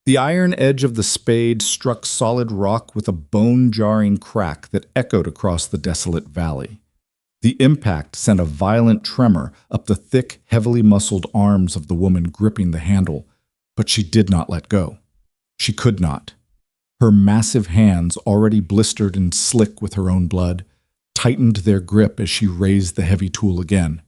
The iron edge of the spade struck solid rock with a bone-jarring crack that echoed across the desolate valley. The impact sent a violent tremor up the thick, heavily muscled arms of the woman gripping the handle, but she did not let go. She could not. Her massive hands, already blistered and slick with her own blood, tightened their grip as she raised the heavy tool again.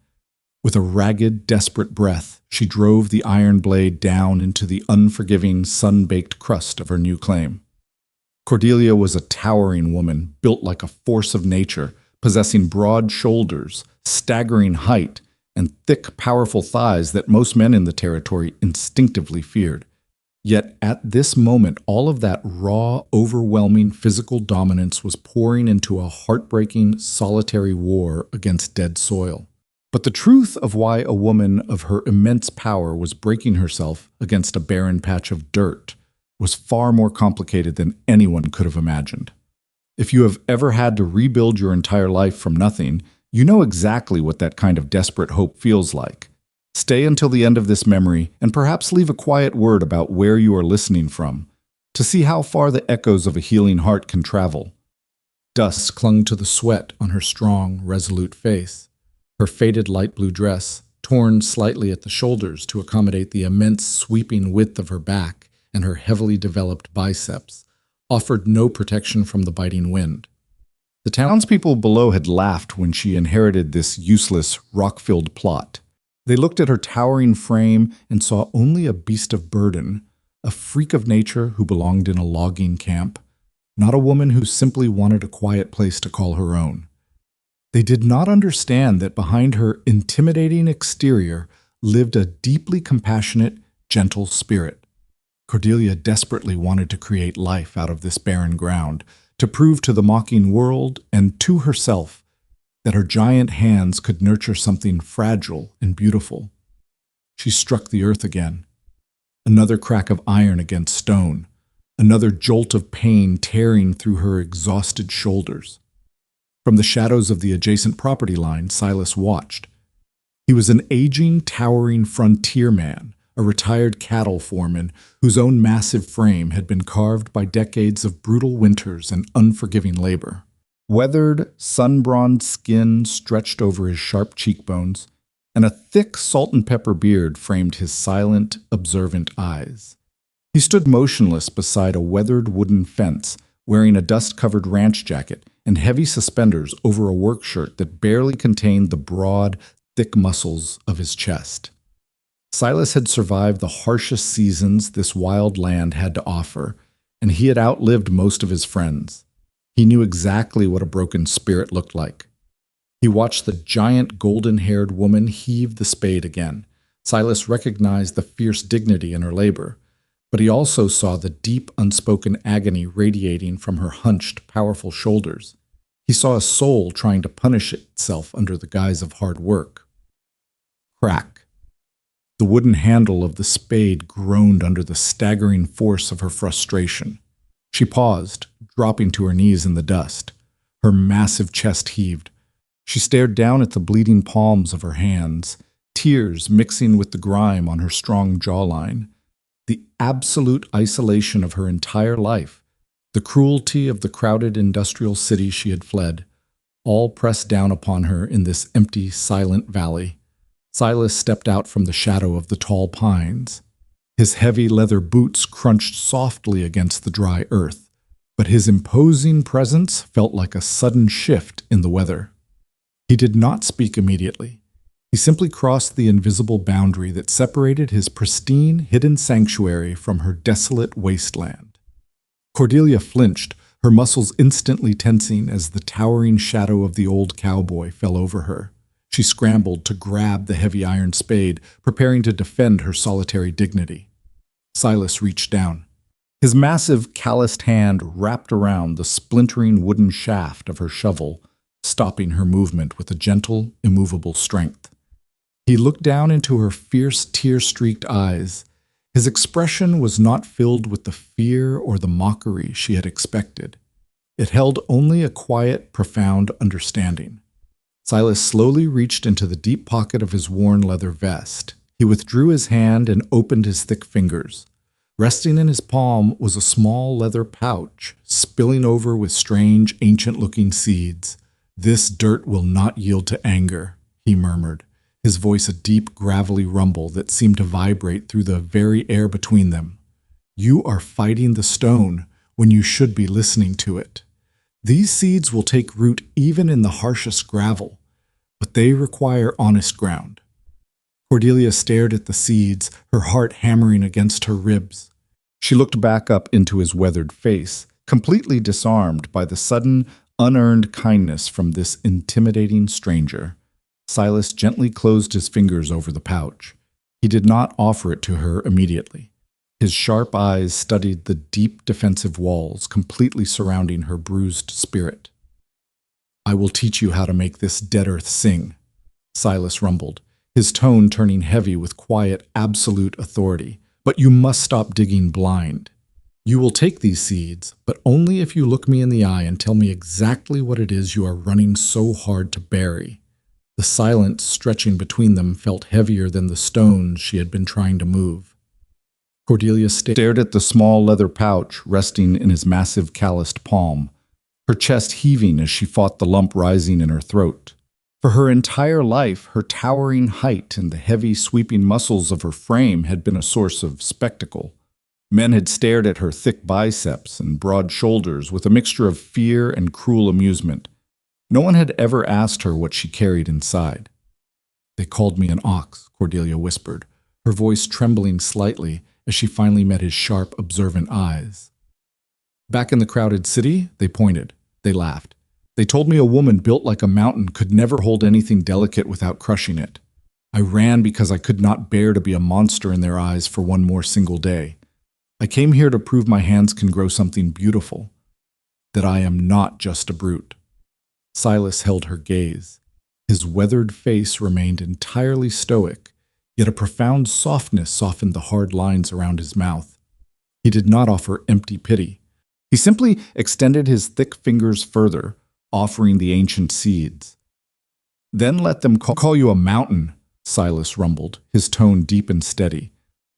With a ragged, desperate breath, she drove the iron blade down into the unforgiving, sun-baked crust of her new claim. Cordelia was a towering woman, built like a force of nature, possessing broad shoulders, staggering height, and thick, powerful thighs that most men in the territory instinctively feared. Yet at this moment, all of that raw, overwhelming physical dominance was pouring into a heartbreaking, solitary war against dead soil. But the truth of why a woman of her immense power was breaking herself against a barren patch of dirt was far more complicated than anyone could have imagined. If you have ever had to rebuild your entire life from nothing, you know exactly what that kind of desperate hope feels like. Stay until the end of this memory and perhaps leave a quiet word about where you are listening from, to see how far the echoes of a healing heart can travel. Dust clung to the sweat on her strong, resolute face. Her faded light blue dress, torn slightly at the shoulders to accommodate the immense sweeping width of her back and her heavily developed biceps, offered no protection from the biting wind. The townspeople below had laughed when she inherited this useless, rock-filled plot. They looked at her towering frame and saw only a beast of burden, a freak of nature who belonged in a logging camp, not a woman who simply wanted a quiet place to call her own. They did not understand that behind her intimidating exterior lived a deeply compassionate, gentle spirit. Cordelia desperately wanted to create life out of this barren ground, to prove to the mocking world and to herself that her giant hands could nurture something fragile and beautiful. She struck the earth again. Another crack of iron against stone, another jolt of pain tearing through her exhausted shoulders. From the shadows of the adjacent property line, Silas watched. He was an aging, towering frontier man, a retired cattle foreman whose own massive frame had been carved by decades of brutal winters and unforgiving labor. Weathered, sun-bronzed skin stretched over his sharp cheekbones, and a thick salt and pepper beard framed his silent, observant eyes. He stood motionless beside a weathered wooden fence, wearing a dust-covered ranch jacket and heavy suspenders over a work shirt that barely contained the broad, thick muscles of his chest. Silas had survived the harshest seasons this wild land had to offer, and he had outlived most of his friends. He knew exactly what a broken spirit looked like. He watched the giant golden-haired woman heave the spade again. Silas recognized the fierce dignity in her labor, but he also saw the deep, unspoken agony radiating from her hunched, powerful shoulders. He saw a soul trying to punish itself under the guise of hard work. Crack. The wooden handle of the spade groaned under the staggering force of her frustration. She paused, dropping to her knees in the dust. Her massive chest heaved. She stared down at the bleeding palms of her hands, tears mixing with the grime on her strong jawline. The absolute isolation of her entire life, the cruelty of the crowded industrial city she had fled, all pressed down upon her in this empty, silent valley. Silas stepped out from the shadow of the tall pines. His heavy leather boots crunched softly against the dry earth, but his imposing presence felt like a sudden shift in the weather. He did not speak immediately. He simply crossed the invisible boundary that separated his pristine, hidden sanctuary from her desolate wasteland. Cordelia flinched, her muscles instantly tensing as the towering shadow of the old cowboy fell over her. She scrambled to grab the heavy iron spade, preparing to defend her solitary dignity. Silas reached down. His massive, calloused hand wrapped around the splintering wooden shaft of her shovel, stopping her movement with a gentle, immovable strength. He looked down into her fierce, tear-streaked eyes. His expression was not filled with the fear or the mockery she had expected. It held only a quiet, profound understanding. Silas slowly reached into the deep pocket of his worn leather vest. He withdrew his hand and opened his thick fingers. Resting in his palm was a small leather pouch, spilling over with strange, ancient-looking seeds. "This dirt will not yield to anger," he murmured, his voice a deep, gravelly rumble that seemed to vibrate through the very air between them. "You are fighting the stone when you should be listening to it. These seeds will take root even in the harshest gravel, but they require honest ground." Cordelia stared at the seeds, her heart hammering against her ribs. She looked back up into his weathered face, completely disarmed by the sudden, unearned kindness from this intimidating stranger. Silas gently closed his fingers over the pouch. He did not offer it to her immediately. His sharp eyes studied the deep defensive walls completely surrounding her bruised spirit. "I will teach you how to make this dead earth sing," Silas rumbled, his tone turning heavy with quiet, absolute authority. "But you must stop digging blind. You will take these seeds, but only if you look me in the eye and tell me exactly what it is you are running so hard to bury." The silence stretching between them felt heavier than the stones she had been trying to move. Cordelia stared at the small leather pouch resting in his massive calloused palm, her chest heaving as she fought the lump rising in her throat. For her entire life, her towering height and the heavy, sweeping muscles of her frame had been a source of spectacle. Men had stared at her thick biceps and broad shoulders with a mixture of fear and cruel amusement. No one had ever asked her what she carried inside. "They called me an ox," Cordelia whispered, her voice trembling slightly as she finally met his sharp, observant eyes. "Back in the crowded city," they pointed. They laughed. "They told me a woman built like a mountain could never hold anything delicate without crushing it. I ran because I could not bear to be a monster in their eyes for one more single day. I came here to prove my hands can grow something beautiful, that I am not just a brute." Silas held her gaze. His weathered face remained entirely stoic, yet a profound softness softened the hard lines around his mouth. He did not offer empty pity. He simply extended his thick fingers further, offering the ancient seeds. "Then let them call you a mountain," Silas rumbled, his tone deep and steady.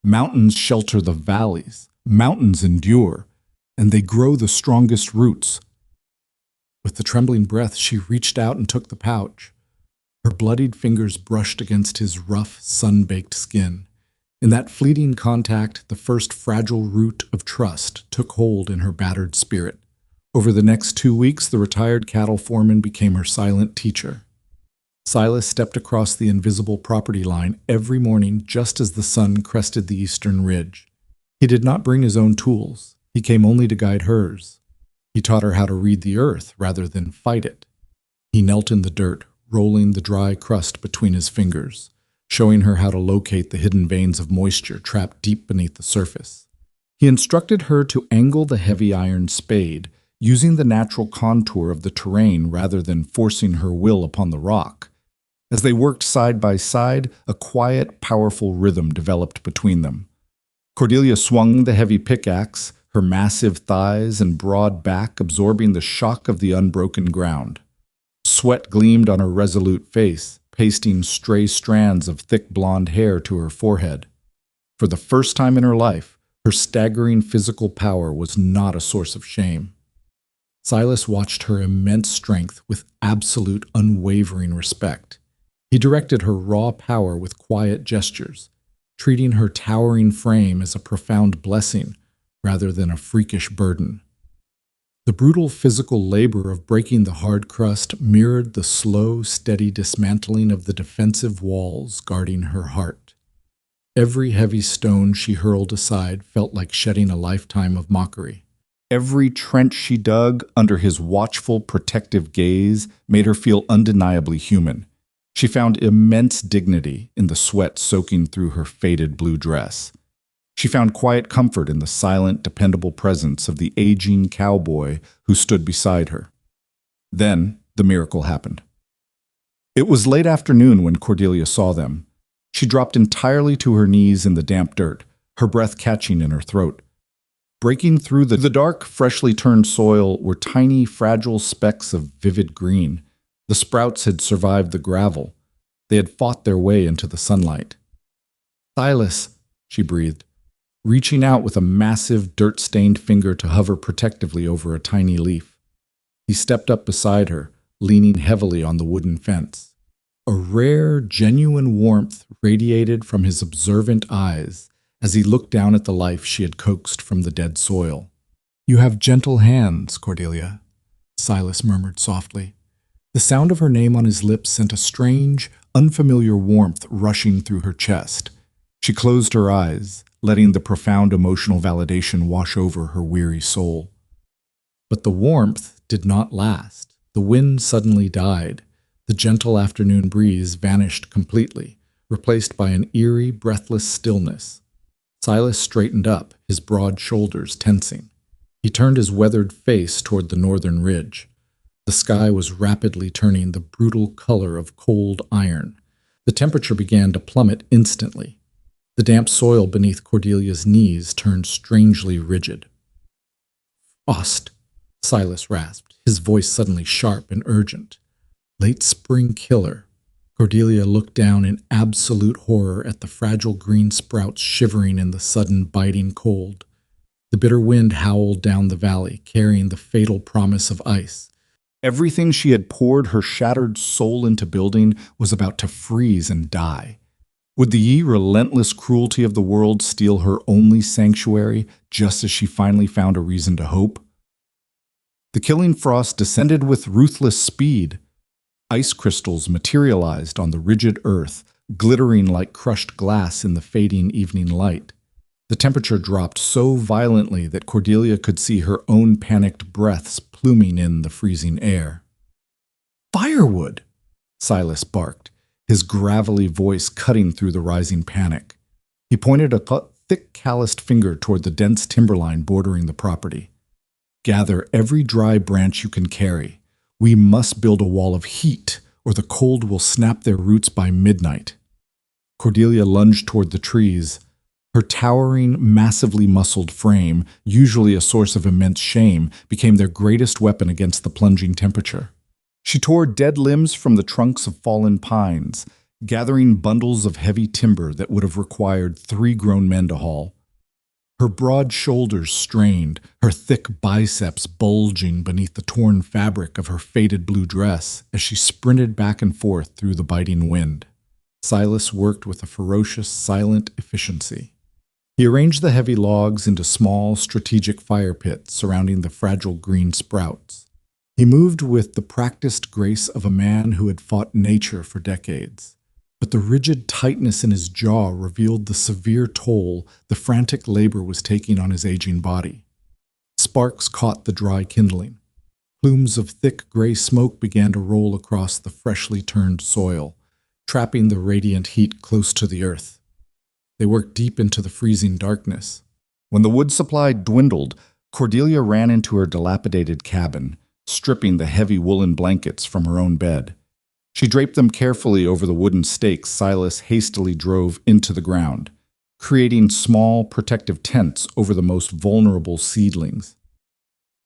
"Mountains shelter the valleys. Mountains endure, and they grow the strongest roots." With the trembling breath, she reached out and took the pouch. Her bloodied fingers brushed against his rough, sun-baked skin. In that fleeting contact, the first fragile root of trust took hold in her battered spirit. Over the next 2 weeks, the retired cattle foreman became her silent teacher. Silas stepped across the invisible property line every morning just as the sun crested the eastern ridge. He did not bring his own tools. He came only to guide hers. He taught her how to read the earth rather than fight it. He knelt in the dirt, rolling the dry crust between his fingers, showing her how to locate the hidden veins of moisture trapped deep beneath the surface. He instructed her to angle the heavy iron spade, using the natural contour of the terrain rather than forcing her will upon the rock. As they worked side by side, a quiet, powerful rhythm developed between them. Cordelia swung the heavy pickaxe, her massive thighs and broad back absorbing the shock of the unbroken ground. Sweat gleamed on her resolute face, pasting stray strands of thick blonde hair to her forehead. For the first time in her life, her staggering physical power was not a source of shame. Silas watched her immense strength with absolute, unwavering respect. He directed her raw power with quiet gestures, treating her towering frame as a profound blessing rather than a freakish burden. The brutal physical labor of breaking the hard crust mirrored the slow, steady dismantling of the defensive walls guarding her heart. Every heavy stone she hurled aside felt like shedding a lifetime of mockery. Every trench she dug under his watchful, protective gaze made her feel undeniably human. She found immense dignity in the sweat soaking through her faded blue dress. She found quiet comfort in the silent, dependable presence of the aging cowboy who stood beside her. Then the miracle happened. It was late afternoon when Cordelia saw them. She dropped entirely to her knees in the damp dirt, her breath catching in her throat. Breaking through the dark, freshly turned soil were tiny, fragile specks of vivid green. The sprouts had survived the gravel. They had fought their way into the sunlight. "Silas," she breathed. reaching out with a massive, dirt-stained finger to hover protectively over a tiny leaf. He stepped up beside her, leaning heavily on the wooden fence. A rare, genuine warmth radiated from his observant eyes as he looked down at the life she had coaxed from the dead soil. "You have gentle hands, Cordelia," Silas murmured softly. The sound of her name on his lips sent a strange, unfamiliar warmth rushing through her chest. She closed her eyes, letting the profound emotional validation wash over her weary soul. But the warmth did not last. The wind suddenly died. The gentle afternoon breeze vanished completely, replaced by an eerie, breathless stillness. Silas straightened up, his broad shoulders tensing. He turned his weathered face toward the northern ridge. The sky was rapidly turning the brutal color of cold iron. The temperature began to plummet instantly. The damp soil beneath Cordelia's knees turned strangely rigid. "Frost," Silas rasped, his voice suddenly sharp and urgent. "Late spring killer." Cordelia looked down in absolute horror at the fragile green sprouts shivering in the sudden biting cold. The bitter wind howled down the valley, carrying the fatal promise of ice. Everything she had poured her shattered soul into building was about to freeze and die. Would the relentless cruelty of the world steal her only sanctuary, just as she finally found a reason to hope? The killing frost descended with ruthless speed. Ice crystals materialized on the rigid earth, glittering like crushed glass in the fading evening light. The temperature dropped so violently that Cordelia could see her own panicked breaths pluming in the freezing air. "Firewood!" Silas barked, his gravelly voice cutting through the rising panic. He pointed a thick, calloused finger toward the dense timberline bordering the property. "Gather every dry branch you can carry. We must build a wall of heat, or the cold will snap their roots by midnight." Cordelia lunged toward the trees. Her towering, massively muscled frame, usually a source of immense shame, became their greatest weapon against the plunging temperature. She tore dead limbs from the trunks of fallen pines, gathering bundles of heavy timber that would have required 3 grown men to haul. Her broad shoulders strained, her thick biceps bulging beneath the torn fabric of her faded blue dress as she sprinted back and forth through the biting wind. Silas worked with a ferocious, silent efficiency. He arranged the heavy logs into small, strategic fire pits surrounding the fragile green sprouts. He moved with the practiced grace of a man who had fought nature for decades. But the rigid tightness in his jaw revealed the severe toll the frantic labor was taking on his aging body. Sparks caught the dry kindling. Plumes of thick gray smoke began to roll across the freshly turned soil, trapping the radiant heat close to the earth. They worked deep into the freezing darkness. When the wood supply dwindled, Cordelia ran into her dilapidated cabin, stripping the heavy woolen blankets from her own bed. She draped them carefully over the wooden stakes Silas hastily drove into the ground, creating small protective tents over the most vulnerable seedlings.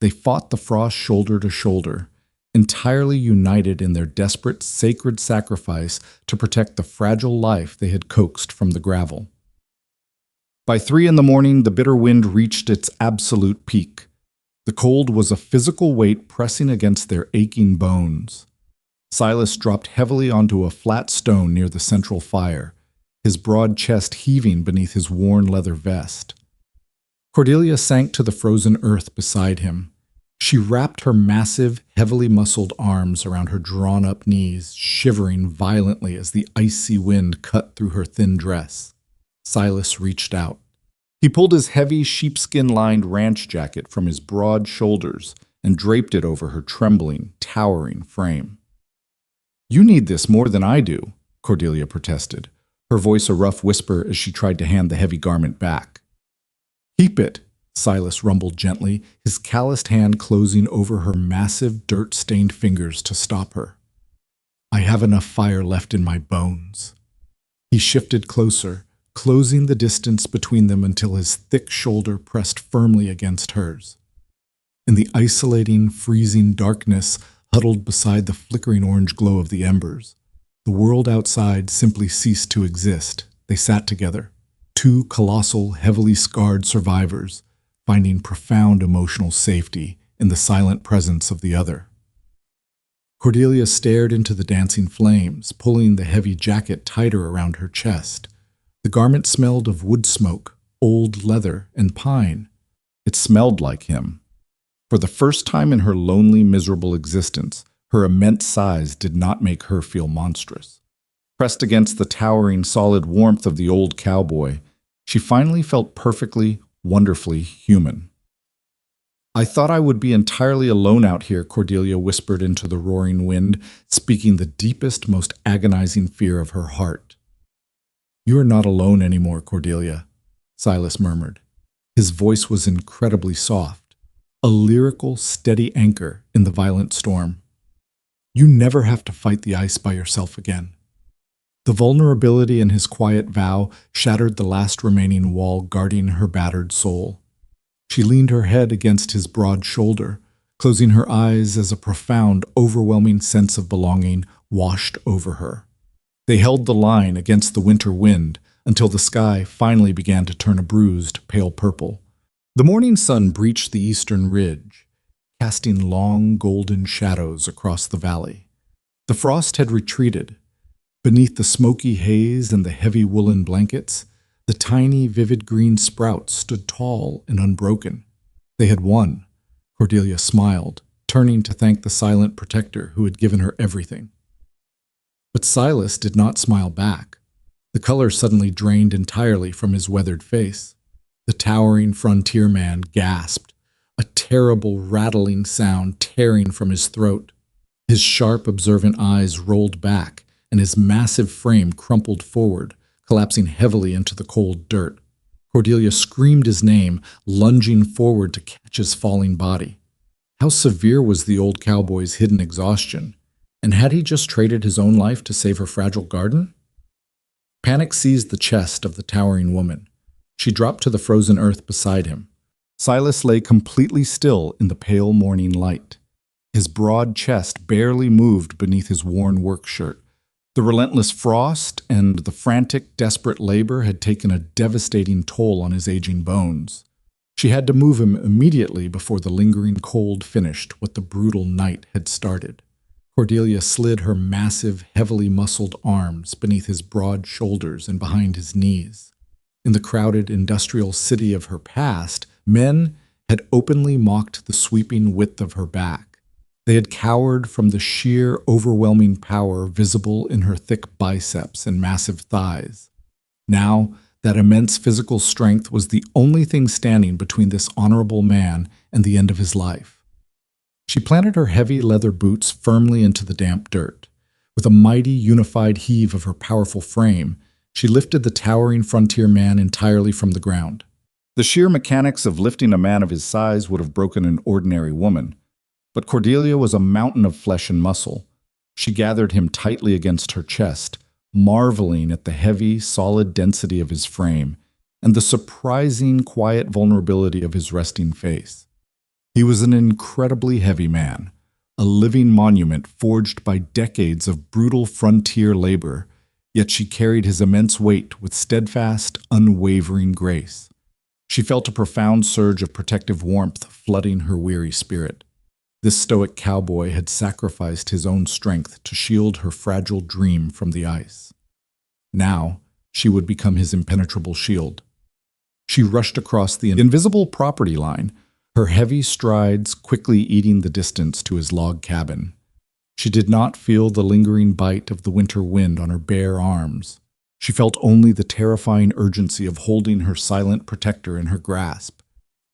They fought the frost shoulder to shoulder, entirely united in their desperate, sacred sacrifice to protect the fragile life they had coaxed from the gravel. By 3 a.m, the bitter wind reached its absolute peak. The cold was a physical weight pressing against their aching bones. Silas dropped heavily onto a flat stone near the central fire, his broad chest heaving beneath his worn leather vest. Cordelia sank to the frozen earth beside him. She wrapped her massive, heavily muscled arms around her drawn-up knees, shivering violently as the icy wind cut through her thin dress. Silas reached out. He pulled his heavy, sheepskin-lined ranch jacket from his broad shoulders and draped it over her trembling, towering frame. "You need this more than I do," Cordelia protested, her voice a rough whisper as she tried to hand the heavy garment back. "Keep it," Silas rumbled gently, his calloused hand closing over her massive, dirt-stained fingers to stop her. "I have enough fire left in my bones." He shifted closer, closing the distance between them until his thick shoulder pressed firmly against hers. In the isolating, freezing darkness huddled beside the flickering orange glow of the embers, the world outside simply ceased to exist. They sat together, two colossal, heavily scarred survivors, finding profound emotional safety in the silent presence of the other. Cordelia stared into the dancing flames, pulling the heavy jacket tighter around her chest. The garment smelled of wood smoke, old leather, and pine. It smelled like him. For the first time in her lonely, miserable existence, her immense size did not make her feel monstrous. Pressed against the towering, solid warmth of the old cowboy, she finally felt perfectly, wonderfully human. "I thought I would be entirely alone out here," Cordelia whispered into the roaring wind, speaking the deepest, most agonizing fear of her heart. "You are not alone anymore, Cordelia," Silas murmured. His voice was incredibly soft, a lyrical, steady anchor in the violent storm. "You never have to fight the ice by yourself again." The vulnerability in his quiet vow shattered the last remaining wall guarding her battered soul. She leaned her head against his broad shoulder, closing her eyes as a profound, overwhelming sense of belonging washed over her. They held the line against the winter wind until the sky finally began to turn a bruised, pale purple. The morning sun breached the eastern ridge, casting long, golden shadows across the valley. The frost had retreated. Beneath the smoky haze and the heavy woolen blankets, the tiny, vivid green sprouts stood tall and unbroken. They had won. Cordelia smiled, turning to thank the silent protector who had given her everything. But Silas did not smile back. The color suddenly drained entirely from his weathered face. The towering frontierman gasped, a terrible rattling sound tearing from his throat. His sharp, observant eyes rolled back, and his massive frame crumpled forward, collapsing heavily into the cold dirt. Cordelia screamed his name, lunging forward to catch his falling body. How severe was the old cowboy's hidden exhaustion? And had he just traded his own life to save her fragile garden? Panic seized the chest of the towering woman. She dropped to the frozen earth beside him. Silas lay completely still in the pale morning light. His broad chest barely moved beneath his worn work shirt. The relentless frost and the frantic, desperate labor had taken a devastating toll on his aging bones. She had to move him immediately before the lingering cold finished what the brutal night had started. Cordelia slid her massive, heavily muscled arms beneath his broad shoulders and behind his knees. In the crowded industrial city of her past, men had openly mocked the sweeping width of her back. They had cowered from the sheer, overwhelming power visible in her thick biceps and massive thighs. Now, that immense physical strength was the only thing standing between this honorable man and the end of his life. She planted her heavy leather boots firmly into the damp dirt. With a mighty, unified heave of her powerful frame, she lifted the towering frontier man entirely from the ground. The sheer mechanics of lifting a man of his size would have broken an ordinary woman. But Cordelia was a mountain of flesh and muscle. She gathered him tightly against her chest, marveling at the heavy, solid density of his frame and the surprising, quiet vulnerability of his resting face. He was an incredibly heavy man, a living monument forged by decades of brutal frontier labor, yet she carried his immense weight with steadfast, unwavering grace. She felt a profound surge of protective warmth flooding her weary spirit. This stoic cowboy had sacrificed his own strength to shield her fragile dream from the ice. Now, she would become his impenetrable shield. She rushed across the invisible property line, her heavy strides quickly eating the distance to his log cabin. She did not feel the lingering bite of the winter wind on her bare arms. She felt only the terrifying urgency of holding her silent protector in her grasp.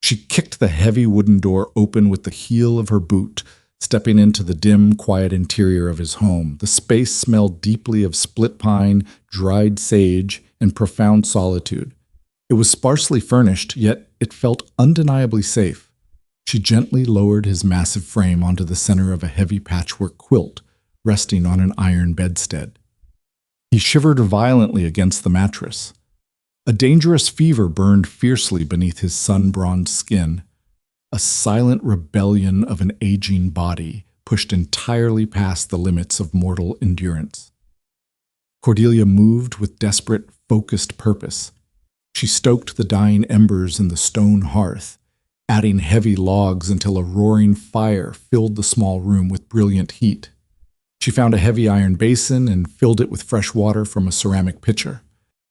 She kicked the heavy wooden door open with the heel of her boot, stepping into the dim, quiet interior of his home. The space smelled deeply of split pine, dried sage, and profound solitude. It was sparsely furnished, yet it felt undeniably safe. She gently lowered his massive frame onto the center of a heavy patchwork quilt, resting on an iron bedstead. He shivered violently against the mattress. A dangerous fever burned fiercely beneath his sun-bronzed skin, a silent rebellion of an aging body pushed entirely past the limits of mortal endurance. Cordelia moved with desperate, focused purpose. She stoked the dying embers in the stone hearth, adding heavy logs until a roaring fire filled the small room with brilliant heat. She found a heavy iron basin and filled it with fresh water from a ceramic pitcher.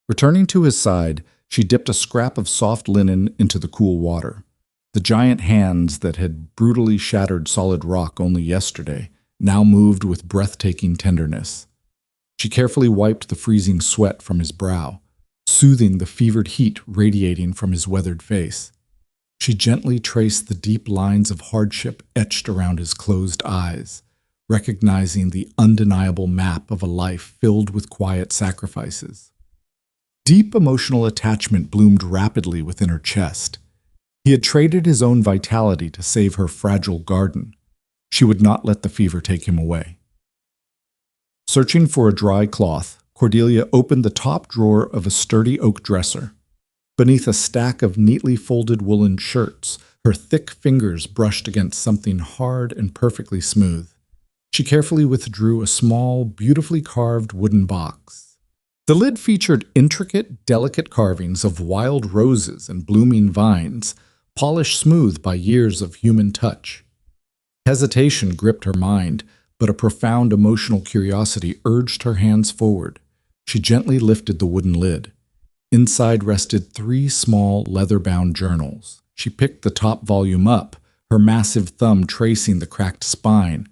Returning to his side, she dipped a scrap of soft linen into the cool water. The giant hands that had brutally shattered solid rock only yesterday now moved with breathtaking tenderness. She carefully wiped the freezing sweat from his brow, soothing the fevered heat radiating from his weathered face. She gently traced the deep lines of hardship etched around his closed eyes, recognizing the undeniable map of a life filled with quiet sacrifices. Deep emotional attachment bloomed rapidly within her chest. He had traded his own vitality to save her fragile garden. She would not let the fever take him away. Searching for a dry cloth, Cordelia opened the top drawer of a sturdy oak dresser. Beneath a stack of neatly folded woolen shirts, her thick fingers brushed against something hard and perfectly smooth. She carefully withdrew a small, beautifully carved wooden box. The lid featured intricate, delicate carvings of wild roses and blooming vines, polished smooth by years of human touch. Hesitation gripped her mind, but a profound emotional curiosity urged her hands forward. She gently lifted the wooden lid. Inside rested 3 small, leather-bound journals. She picked the top volume up, her massive thumb tracing the cracked spine.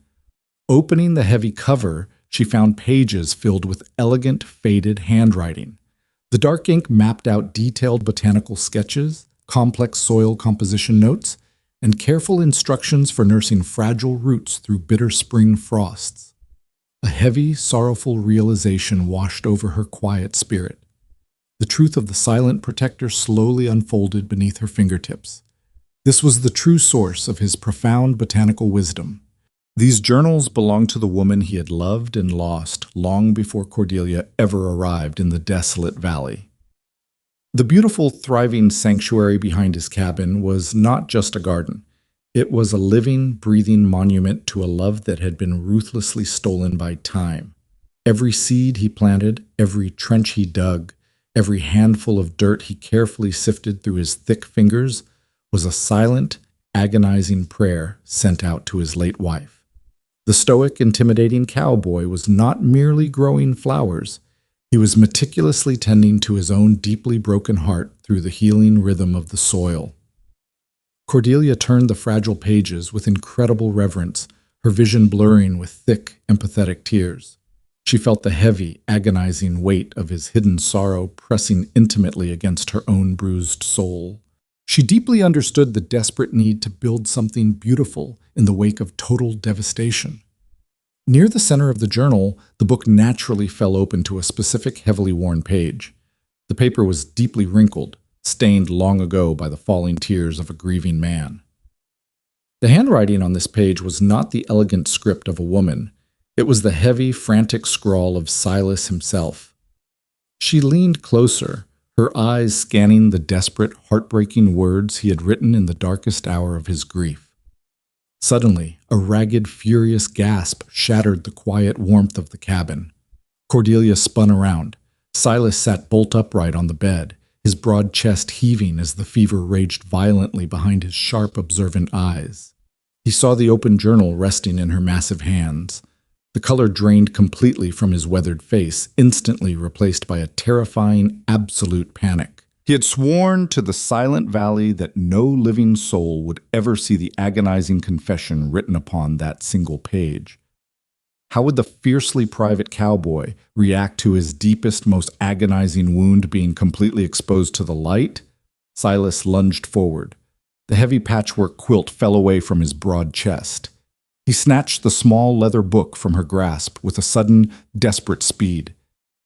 Opening the heavy cover, she found pages filled with elegant, faded handwriting. The dark ink mapped out detailed botanical sketches, complex soil composition notes, and careful instructions for nursing fragile roots through bitter spring frosts. A heavy, sorrowful realization washed over her quiet spirit. The truth of the silent protector slowly unfolded beneath her fingertips. This was the true source of his profound botanical wisdom. These journals belonged to the woman he had loved and lost long before Cordelia ever arrived in the desolate valley. The beautiful, thriving sanctuary behind his cabin was not just a garden. It was a living, breathing monument to a love that had been ruthlessly stolen by time. Every seed he planted, every trench he dug, every handful of dirt he carefully sifted through his thick fingers was a silent, agonizing prayer sent out to his late wife. The stoic, intimidating cowboy was not merely growing flowers. He was meticulously tending to his own deeply broken heart through the healing rhythm of the soil. Cordelia turned the fragile pages with incredible reverence, her vision blurring with thick, empathetic tears. She felt the heavy, agonizing weight of his hidden sorrow pressing intimately against her own bruised soul. She deeply understood the desperate need to build something beautiful in the wake of total devastation. Near the center of the journal, the book naturally fell open to a specific heavily worn page. The paper was deeply wrinkled, stained long ago by the falling tears of a grieving man. The handwriting on this page was not the elegant script of a woman. It was the heavy, frantic scrawl of Silas himself. She leaned closer, her eyes scanning the desperate, heartbreaking words he had written in the darkest hour of his grief. Suddenly, a ragged, furious gasp shattered the quiet warmth of the cabin. Cordelia spun around. Silas sat bolt upright on the bed, his broad chest heaving as the fever raged violently behind his sharp, observant eyes. He saw the open journal resting in her massive hands. The color drained completely from his weathered face, instantly replaced by a terrifying, absolute panic. He had sworn to the silent valley that no living soul would ever see the agonizing confession written upon that single page. How would the fiercely private cowboy react to his deepest, most agonizing wound being completely exposed to the light? Silas lunged forward. The heavy patchwork quilt fell away from his broad chest. He snatched the small leather book from her grasp with a sudden, desperate speed.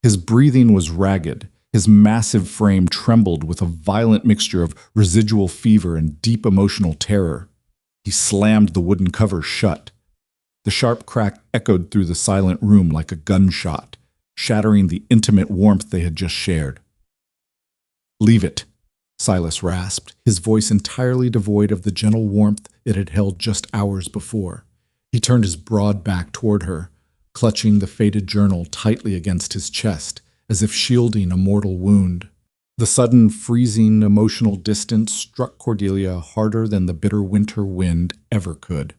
His breathing was ragged. His massive frame trembled with a violent mixture of residual fever and deep emotional terror. He slammed the wooden cover shut. The sharp crack echoed through the silent room like a gunshot, shattering the intimate warmth they had just shared. "Leave it," Silas rasped, his voice entirely devoid of the gentle warmth it had held just hours before. He turned his broad back toward her, clutching the faded journal tightly against his chest, as if shielding a mortal wound. The sudden, freezing, emotional distance struck Cordelia harder than the bitter winter wind ever could.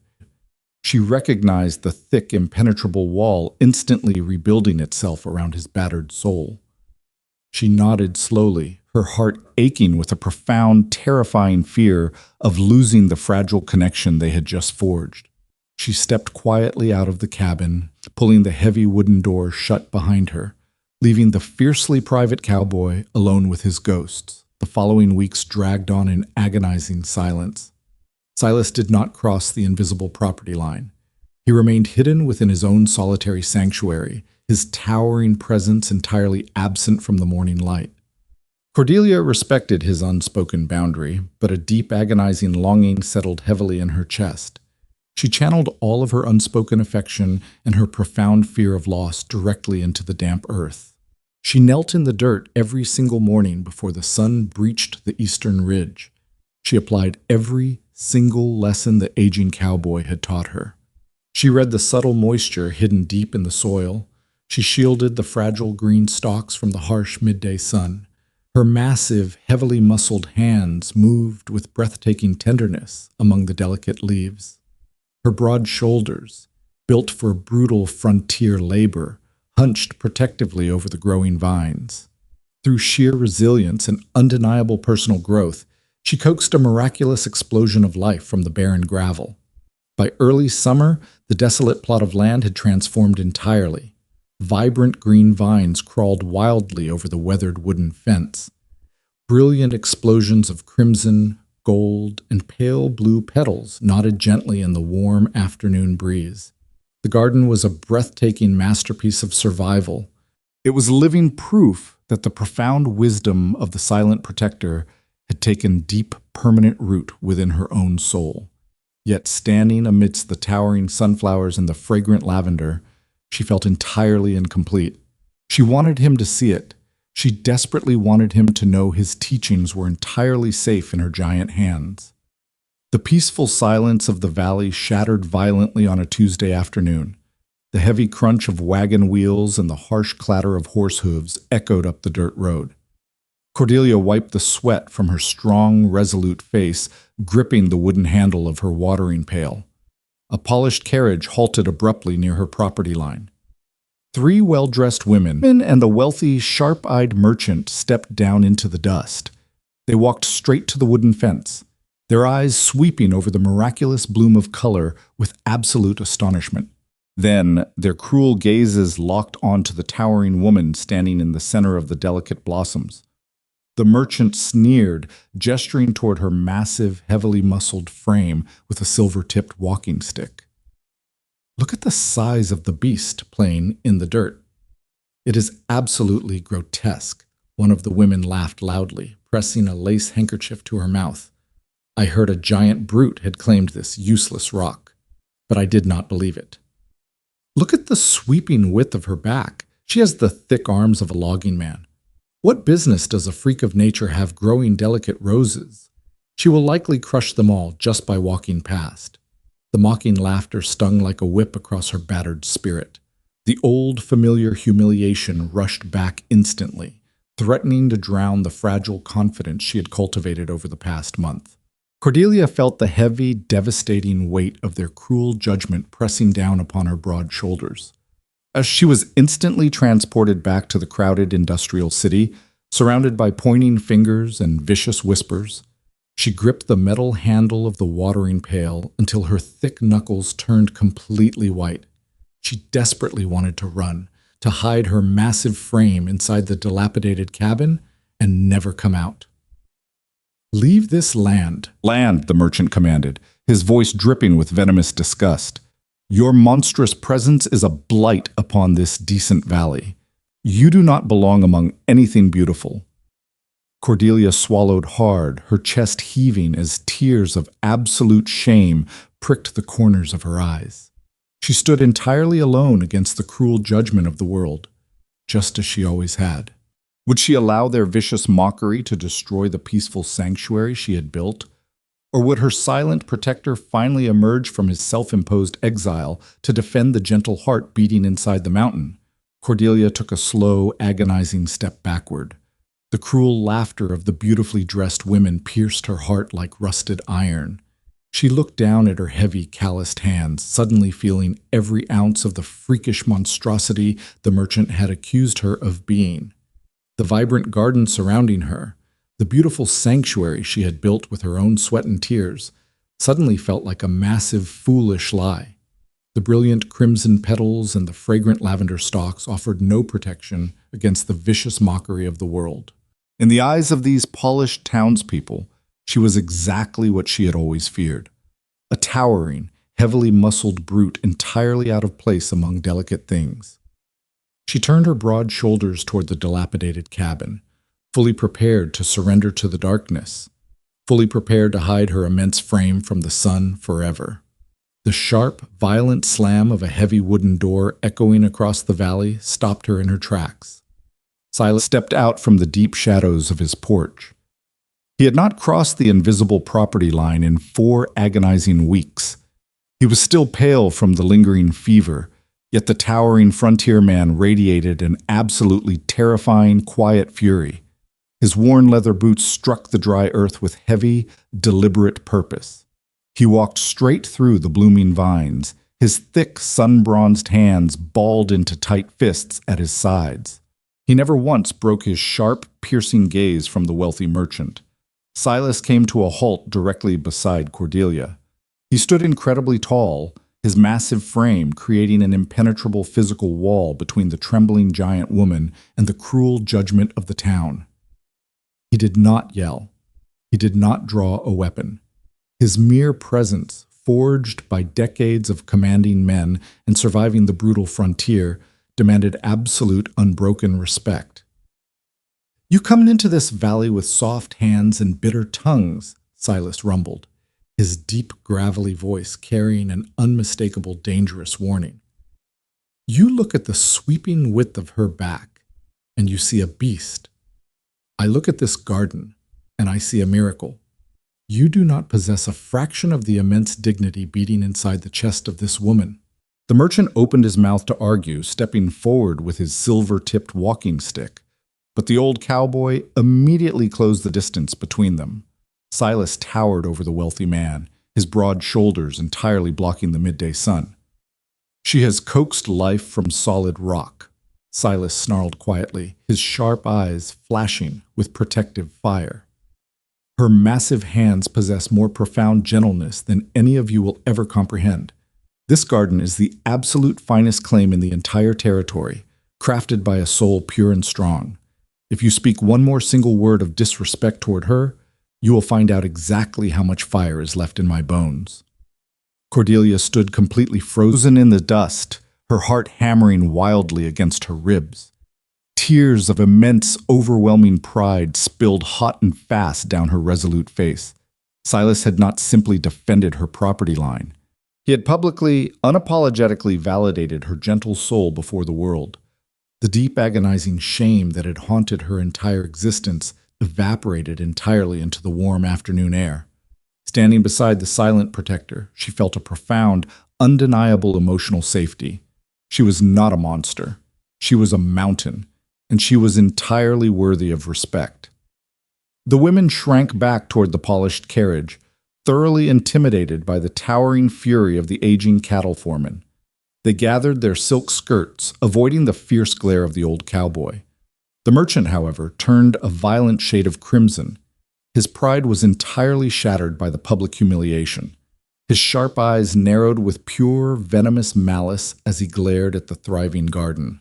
She recognized the thick, impenetrable wall instantly rebuilding itself around his battered soul. She nodded slowly, her heart aching with a profound, terrifying fear of losing the fragile connection they had just forged. She stepped quietly out of the cabin, pulling the heavy wooden door shut behind her, leaving the fiercely private cowboy alone with his ghosts. The following weeks dragged on in agonizing silence. Silas did not cross the invisible property line. He remained hidden within his own solitary sanctuary, his towering presence entirely absent from the morning light. Cordelia respected his unspoken boundary, but a deep agonizing longing settled heavily in her chest. She channeled all of her unspoken affection and her profound fear of loss directly into the damp earth. She knelt in the dirt every single morning before the sun breached the eastern ridge. She applied every single lesson the aging cowboy had taught her. She read the subtle moisture hidden deep in the soil. She shielded the fragile green stalks from the harsh midday sun. Her massive, heavily muscled hands moved with breathtaking tenderness among the delicate leaves. Her broad shoulders, built for brutal frontier labor, hunched protectively over the growing vines. Through sheer resilience and undeniable personal growth, she coaxed a miraculous explosion of life from the barren gravel. By early summer, the desolate plot of land had transformed entirely. Vibrant green vines crawled wildly over the weathered wooden fence. Brilliant explosions of crimson, gold, and pale blue petals nodded gently in the warm afternoon breeze. The garden was a breathtaking masterpiece of survival. It was living proof that the profound wisdom of the silent protector had taken deep, permanent root within her own soul. Yet standing amidst the towering sunflowers and the fragrant lavender, she felt entirely incomplete. She wanted him to see it. She desperately wanted him to know his teachings were entirely safe in her giant hands. The peaceful silence of the valley shattered violently on a Tuesday afternoon. The heavy crunch of wagon wheels and the harsh clatter of horse hooves echoed up the dirt road. Cordelia wiped the sweat from her strong, resolute face, gripping the wooden handle of her watering pail. A polished carriage halted abruptly near her property line. 3 well-dressed women and the wealthy, sharp-eyed merchant stepped down into the dust. They walked straight to the wooden fence, their eyes sweeping over the miraculous bloom of color with absolute astonishment. Then, their cruel gazes locked onto the towering woman standing in the center of the delicate blossoms. The merchant sneered, gesturing toward her massive, heavily muscled frame with a silver-tipped walking stick. "Look at the size of the beast playing in the dirt. It is absolutely grotesque." One of the women laughed loudly, pressing a lace handkerchief to her mouth. "I heard a giant brute had claimed this useless rock, but I did not believe it. Look at the sweeping width of her back. She has the thick arms of a logging man. What business does a freak of nature have growing delicate roses? She will likely crush them all just by walking past." The mocking laughter stung like a whip across her battered spirit. The old, familiar humiliation rushed back instantly, threatening to drown the fragile confidence she had cultivated over the past month. Cordelia felt the heavy, devastating weight of their cruel judgment pressing down upon her broad shoulders. As she was instantly transported back to the crowded industrial city, surrounded by pointing fingers and vicious whispers, she gripped the metal handle of the watering pail until her thick knuckles turned completely white. She desperately wanted to run, to hide her massive frame inside the dilapidated cabin and never come out. "Leave this land." "Land," the merchant commanded, his voice dripping with venomous disgust. "Your monstrous presence is a blight upon this decent valley. You do not belong among anything beautiful." Cordelia swallowed hard, her chest heaving as tears of absolute shame pricked the corners of her eyes. She stood entirely alone against the cruel judgment of the world, just as she always had. Would she allow their vicious mockery to destroy the peaceful sanctuary she had built? Or would her silent protector finally emerge from his self-imposed exile to defend the gentle heart beating inside the mountain? Cordelia took a slow, agonizing step backward. The cruel laughter of the beautifully dressed women pierced her heart like rusted iron. She looked down at her heavy, calloused hands, suddenly feeling every ounce of the freakish monstrosity the merchant had accused her of being. The vibrant garden surrounding her, the beautiful sanctuary she had built with her own sweat and tears, suddenly felt like a massive, foolish lie. The brilliant crimson petals and the fragrant lavender stalks offered no protection against the vicious mockery of the world. In the eyes of these polished townspeople, she was exactly what she had always feared. A towering, heavily muscled brute entirely out of place among delicate things. She turned her broad shoulders toward the dilapidated cabin, fully prepared to surrender to the darkness, fully prepared to hide her immense frame from the sun forever. The sharp, violent slam of a heavy wooden door echoing across the valley stopped her in her tracks. Silas stepped out from the deep shadows of his porch. He had not crossed the invisible property line in 4 agonizing weeks. He was still pale from the lingering fever, yet the towering frontier man radiated an absolutely terrifying, quiet fury. His worn leather boots struck the dry earth with heavy, deliberate purpose. He walked straight through the blooming vines, his thick, sun-bronzed hands balled into tight fists at his sides. He never once broke his sharp, piercing gaze from the wealthy merchant. Silas came to a halt directly beside Cordelia. He stood incredibly tall, his massive frame creating an impenetrable physical wall between the trembling giant woman and the cruel judgment of the town. He did not yell. He did not draw a weapon. His mere presence, forged by decades of commanding men and surviving the brutal frontier, demanded absolute, unbroken respect. "You come into this valley with soft hands and bitter tongues," Silas rumbled, his deep, gravelly voice carrying an unmistakable, dangerous warning. "You look at the sweeping width of her back, and you see a beast. I look at this garden, and I see a miracle. You do not possess a fraction of the immense dignity beating inside the chest of this woman." The merchant opened his mouth to argue, stepping forward with his silver-tipped walking stick, but the old cowboy immediately closed the distance between them. Silas towered over the wealthy man, his broad shoulders entirely blocking the midday sun. "She has coaxed life from solid rock," Silas snarled quietly, his sharp eyes flashing with protective fire. "Her massive hands possess more profound gentleness than any of you will ever comprehend. This garden is the absolute finest claim in the entire territory, crafted by a soul pure and strong. If you speak one more single word of disrespect toward her, you will find out exactly how much fire is left in my bones." Cordelia stood completely frozen in the dust, her heart hammering wildly against her ribs. Tears of immense, overwhelming pride spilled hot and fast down her resolute face. Silas had not simply defended her property line. He had publicly, unapologetically validated her gentle soul before the world. The deep, agonizing shame that had haunted her entire existence evaporated entirely into the warm afternoon air. Standing beside the silent protector, she felt a profound, undeniable emotional safety. She was not a monster. She was a mountain, and she was entirely worthy of respect. The women shrank back toward the polished carriage, thoroughly intimidated by the towering fury of the aging cattle foreman. They gathered their silk skirts, avoiding the fierce glare of the old cowboy. The merchant, however, turned a violent shade of crimson. His pride was entirely shattered by the public humiliation. His sharp eyes narrowed with pure, venomous malice as he glared at the thriving garden.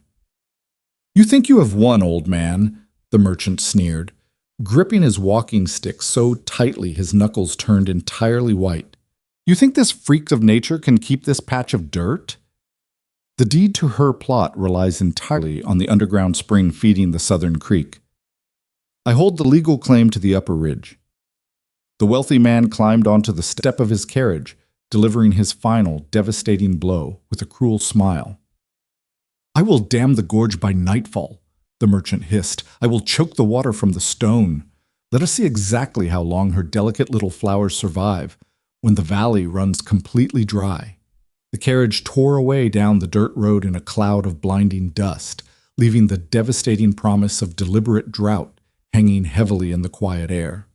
"You think you have won, old man," the merchant sneered, gripping his walking stick so tightly his knuckles turned entirely white. "You think this freak of nature can keep this patch of dirt?" The deed to her plot relies entirely on the underground spring feeding the southern creek. "I hold the legal claim to the upper ridge." The wealthy man climbed onto the step of his carriage, delivering his final, devastating blow with a cruel smile. "I will dam the gorge by nightfall," the merchant hissed. "I will choke the water from the stone. Let us see exactly how long her delicate little flowers survive when the valley runs completely dry." The carriage tore away down the dirt road in a cloud of blinding dust, leaving the devastating promise of deliberate drought hanging heavily in the quiet air.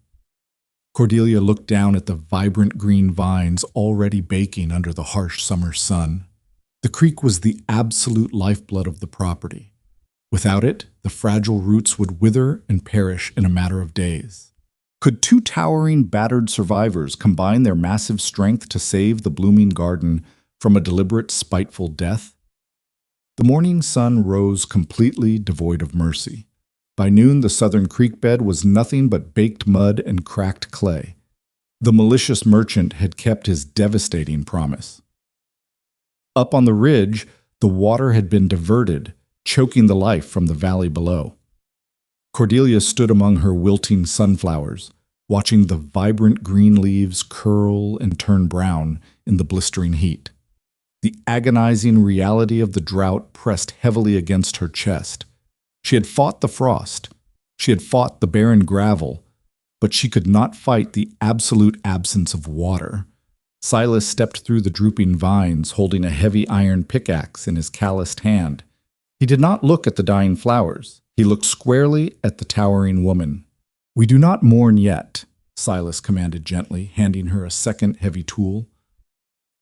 Cordelia looked down at the vibrant green vines already baking under the harsh summer sun. The creek was the absolute lifeblood of the property. Without it, the fragile roots would wither and perish in a matter of days. Could two towering, battered survivors combine their massive strength to save the blooming garden from a deliberate, spiteful death? The morning sun rose completely devoid of mercy. By noon, the southern creek bed was nothing but baked mud and cracked clay. The malicious merchant had kept his devastating promise. Up on the ridge, the water had been diverted, choking the life from the valley below. Cordelia stood among her wilting sunflowers, watching the vibrant green leaves curl and turn brown in the blistering heat. The agonizing reality of the drought pressed heavily against her chest. She had fought the frost. She had fought the barren gravel, but she could not fight the absolute absence of water. Silas stepped through the drooping vines, holding a heavy iron pickaxe in his calloused hand. He did not look at the dying flowers. He looked squarely at the towering woman. "We do not mourn yet," Silas commanded gently, handing her a second heavy tool.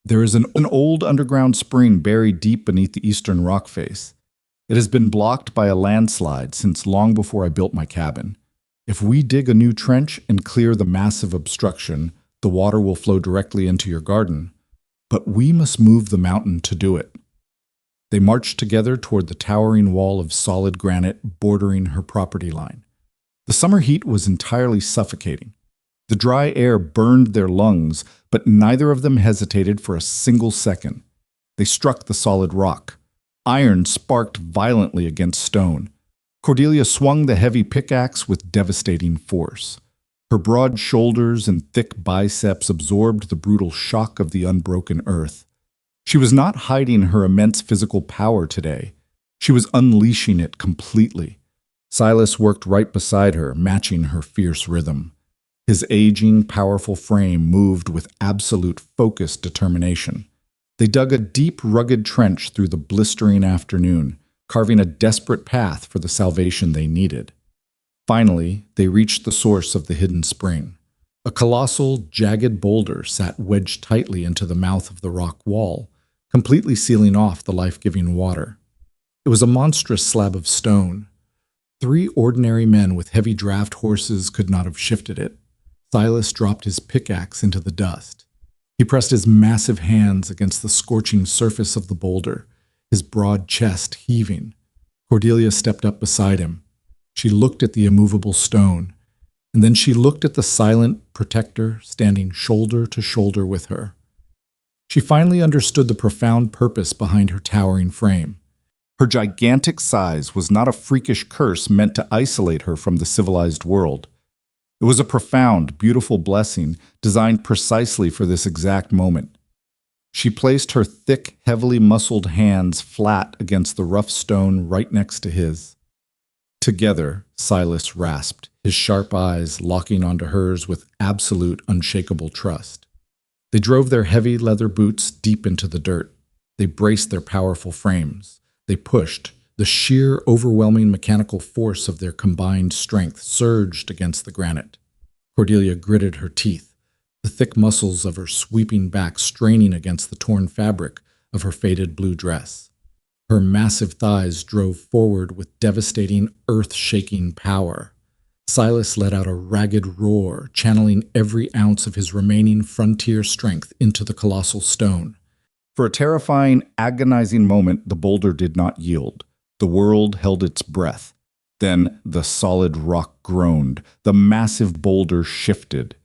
"There is an old underground spring buried deep beneath the eastern rock face. It has been blocked by a landslide since long before I built my cabin. If we dig a new trench and clear the massive obstruction, the water will flow directly into your garden. But we must move the mountain to do it." They marched together toward the towering wall of solid granite bordering her property line. The summer heat was entirely suffocating. The dry air burned their lungs, but neither of them hesitated for a single second. They struck the solid rock. Iron sparked violently against stone. Cordelia swung the heavy pickaxe with devastating force. Her broad shoulders and thick biceps absorbed the brutal shock of the unbroken earth. She was not hiding her immense physical power today. She was unleashing it completely. Silas worked right beside her, matching her fierce rhythm. His aging, powerful frame moved with absolute focused determination. They dug a deep, rugged trench through the blistering afternoon, carving a desperate path for the salvation they needed. Finally, they reached the source of the hidden spring. A colossal, jagged boulder sat wedged tightly into the mouth of the rock wall, completely sealing off the life-giving water. It was a monstrous slab of stone. 3 ordinary men with heavy draft horses could not have shifted it. Silas dropped his pickaxe into the dust. He pressed his massive hands against the scorching surface of the boulder, his broad chest heaving. Cordelia stepped up beside him. She looked at the immovable stone, and then she looked at the silent protector standing shoulder to shoulder with her. She finally understood the profound purpose behind her towering frame. Her gigantic size was not a freakish curse meant to isolate her from the civilized world. It was a profound, beautiful blessing designed precisely for this exact moment. She placed her thick, heavily muscled hands flat against the rough stone right next to his. Together, Silas rasped, his sharp eyes locking onto hers with absolute, unshakable trust. They drove their heavy leather boots deep into the dirt. They braced their powerful frames. They pushed. The sheer, overwhelming mechanical force of their combined strength surged against the granite. Cordelia gritted her teeth, the thick muscles of her sweeping back straining against the torn fabric of her faded blue dress. Her massive thighs drove forward with devastating, earth-shaking power. Silas let out a ragged roar, channeling every ounce of his remaining frontier strength into the colossal stone. For a terrifying, agonizing moment, the boulder did not yield. The world held its breath. Then the solid rock groaned. The massive boulder shifted.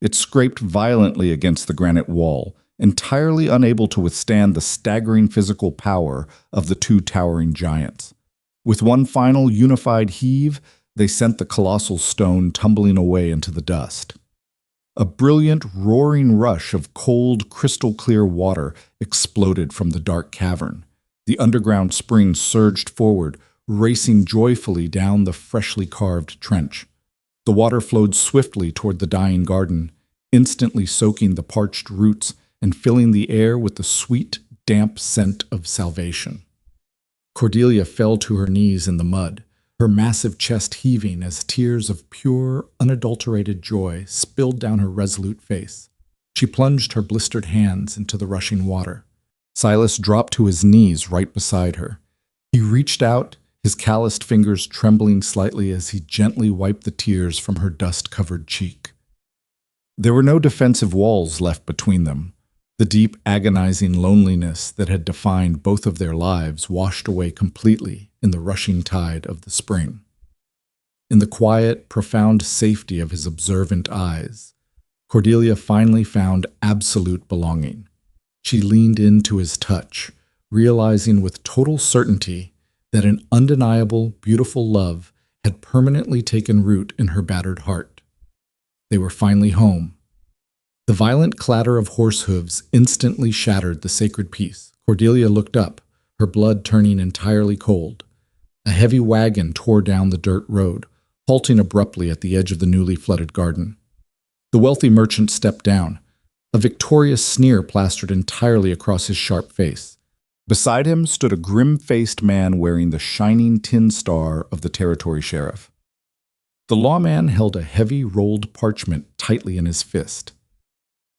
It scraped violently against the granite wall, entirely unable to withstand the staggering physical power of the 2 towering giants. With one final unified heave, they sent the colossal stone tumbling away into the dust. A brilliant, roaring rush of cold, crystal-clear water exploded from the dark cavern. The underground spring surged forward, racing joyfully down the freshly carved trench. The water flowed swiftly toward the dying garden, instantly soaking the parched roots and filling the air with the sweet, damp scent of salvation. Cordelia fell to her knees in the mud, her massive chest heaving as tears of pure, unadulterated joy spilled down her resolute face. She plunged her blistered hands into the rushing water. Silas dropped to his knees right beside her. He reached out, his calloused fingers trembling slightly as he gently wiped the tears from her dust-covered cheek. There were no defensive walls left between them. The deep, agonizing loneliness that had defined both of their lives washed away completely in the rushing tide of the spring. In the quiet, profound safety of his observant eyes, Cordelia finally found absolute belonging. She leaned into his touch, realizing with total certainty that an undeniable, beautiful love had permanently taken root in her battered heart. They were finally home. The violent clatter of horse hooves instantly shattered the sacred peace. Cordelia looked up, her blood turning entirely cold. A heavy wagon tore down the dirt road, halting abruptly at the edge of the newly flooded garden. The wealthy merchant stepped down, a victorious sneer plastered entirely across his sharp face. Beside him stood a grim-faced man wearing the shining tin star of the territory sheriff. The lawman held a heavy, rolled parchment tightly in his fist.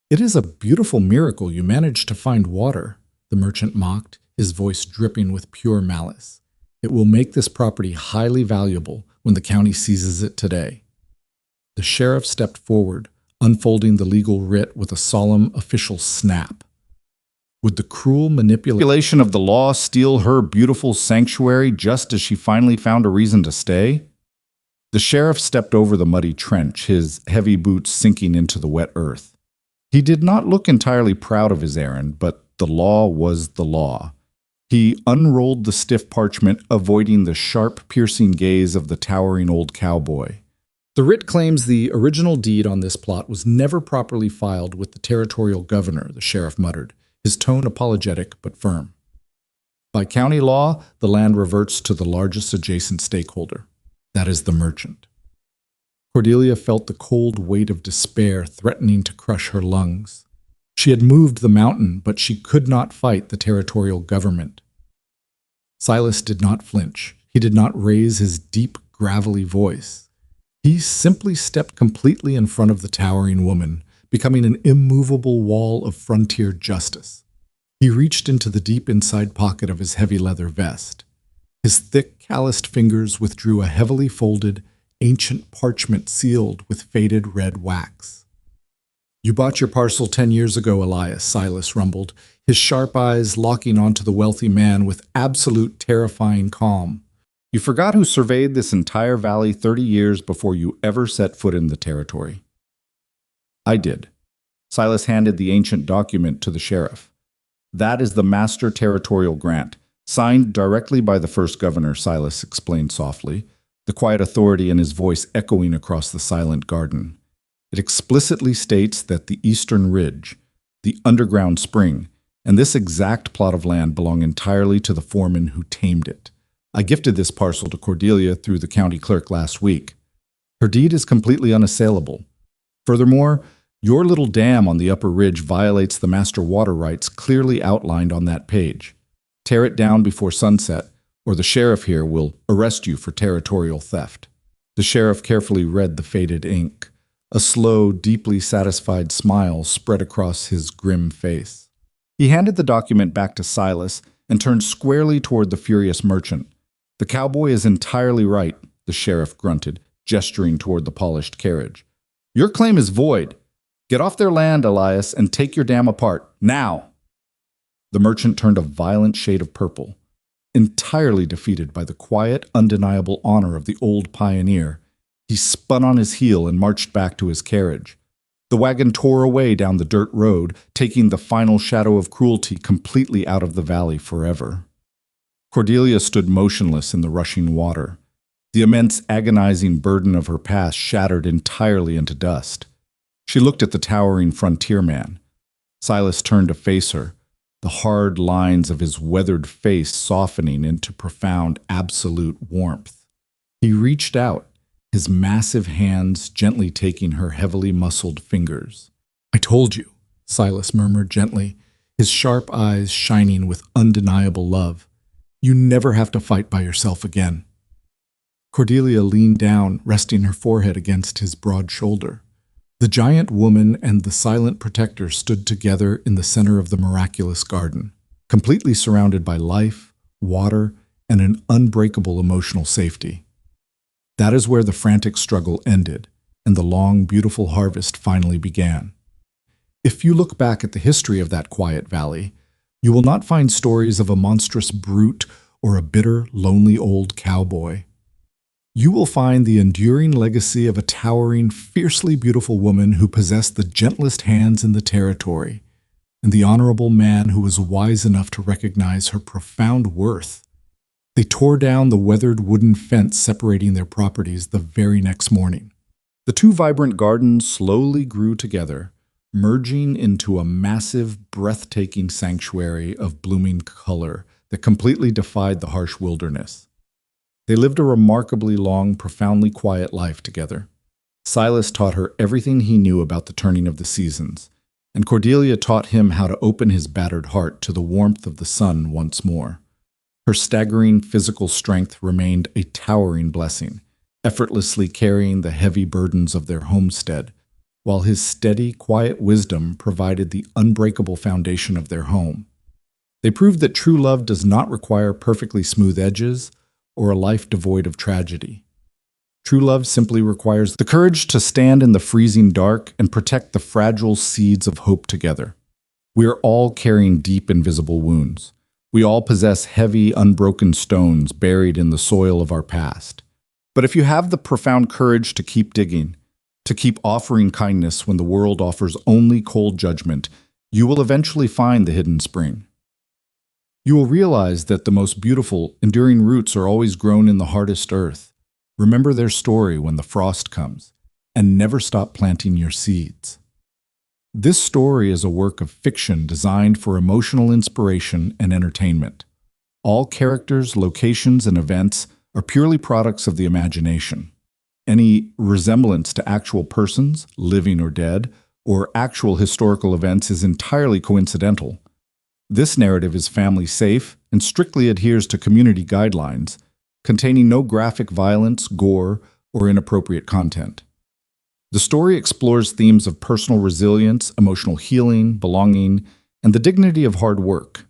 "It is a beautiful miracle you managed to find water," the merchant mocked, his voice dripping with pure malice. "It will make this property highly valuable when the county seizes it today." The sheriff stepped forward, unfolding the legal writ with a solemn official snap. Would the cruel manipulation of the law steal her beautiful sanctuary just as she finally found a reason to stay? The sheriff stepped over the muddy trench, his heavy boots sinking into the wet earth. He did not look entirely proud of his errand, but the law was the law. He unrolled the stiff parchment, avoiding the sharp, piercing gaze of the towering old cowboy. The writ claims the original deed on this plot was never properly filed with the territorial governor, the sheriff muttered, his tone apologetic but firm. By county law, the land reverts to the largest adjacent stakeholder. That is the merchant. Cordelia felt the cold weight of despair threatening to crush her lungs. She had moved the mountain, but she could not fight the territorial government. Silas did not flinch. He did not raise his deep, gravelly voice. He simply stepped completely in front of the towering woman, becoming an immovable wall of frontier justice. He reached into the deep inside pocket of his heavy leather vest. His thick, calloused fingers withdrew a heavily folded, ancient parchment sealed with faded red wax. "You bought your parcel 10 years ago, Elias," Silas rumbled, his sharp eyes locking onto the wealthy man with absolute terrifying calm. "You forgot who surveyed this entire valley 30 years before you ever set foot in the territory." "I did." Silas handed the ancient document to the sheriff. "That is the master territorial grant, signed directly by the first governor," Silas explained softly, the quiet authority in his voice echoing across the silent garden. "It explicitly states that the eastern ridge, the underground spring, and this exact plot of land belong entirely to the foreman who tamed it. I gifted this parcel to Cordelia through the county clerk last week. Her deed is completely unassailable. Furthermore, your little dam on the upper ridge violates the master water rights clearly outlined on that page. Tear it down before sunset, or the sheriff here will arrest you for territorial theft." The sheriff carefully read the faded ink. A slow, deeply satisfied smile spread across his grim face. He handed the document back to Silas and turned squarely toward the furious merchant. "The cowboy is entirely right," the sheriff grunted, gesturing toward the polished carriage. "Your claim is void. Get off their land, Elias, and take your dam apart, now!" The merchant turned a violent shade of purple. Entirely defeated by the quiet, undeniable honor of the old pioneer, he spun on his heel and marched back to his carriage. The wagon tore away down the dirt road, taking the final shadow of cruelty completely out of the valley forever. Cordelia stood motionless in the rushing water. The immense, agonizing burden of her past shattered entirely into dust. She looked at the towering frontierman. Silas turned to face her, the hard lines of his weathered face softening into profound, absolute warmth. He reached out, his massive hands gently taking her heavily muscled fingers. "I told you," Silas murmured gently, his sharp eyes shining with undeniable love. "You never have to fight by yourself again." Cordelia leaned down, resting her forehead against his broad shoulder. The giant woman and the silent protector stood together in the center of the miraculous garden, completely surrounded by life, water, and an unbreakable emotional safety. That is where the frantic struggle ended, and the long, beautiful harvest finally began. If you look back at the history of that quiet valley, you will not find stories of a monstrous brute or a bitter, lonely old cowboy. You will find the enduring legacy of a towering, fiercely beautiful woman who possessed the gentlest hands in the territory, and the honorable man who was wise enough to recognize her profound worth. They tore down the weathered wooden fence separating their properties the very next morning. The two vibrant gardens slowly grew together, merging into a massive, breathtaking sanctuary of blooming color that completely defied the harsh wilderness. They lived a remarkably long, profoundly quiet life together. Silas taught her everything he knew about the turning of the seasons, and Cordelia taught him how to open his battered heart to the warmth of the sun once more. Her staggering physical strength remained a towering blessing, effortlessly carrying the heavy burdens of their homestead, while his steady, quiet wisdom provided the unbreakable foundation of their home. They proved that true love does not require perfectly smooth edges or a life devoid of tragedy. True love simply requires the courage to stand in the freezing dark and protect the fragile seeds of hope together. We are all carrying deep, invisible wounds. We all possess heavy, unbroken stones buried in the soil of our past. But if you have the profound courage to keep digging, to keep offering kindness when the world offers only cold judgment, you will eventually find the hidden spring. You will realize that the most beautiful, enduring roots are always grown in the hardest earth. Remember their story when the frost comes, and never stop planting your seeds. This story is a work of fiction designed for emotional inspiration and entertainment. All characters, locations, and events are purely products of the imagination. Any resemblance to actual persons, living or dead, or actual historical events is entirely coincidental. This narrative is family safe and strictly adheres to community guidelines, containing no graphic violence, gore, or inappropriate content. The story explores themes of personal resilience, emotional healing, belonging, and the dignity of hard work.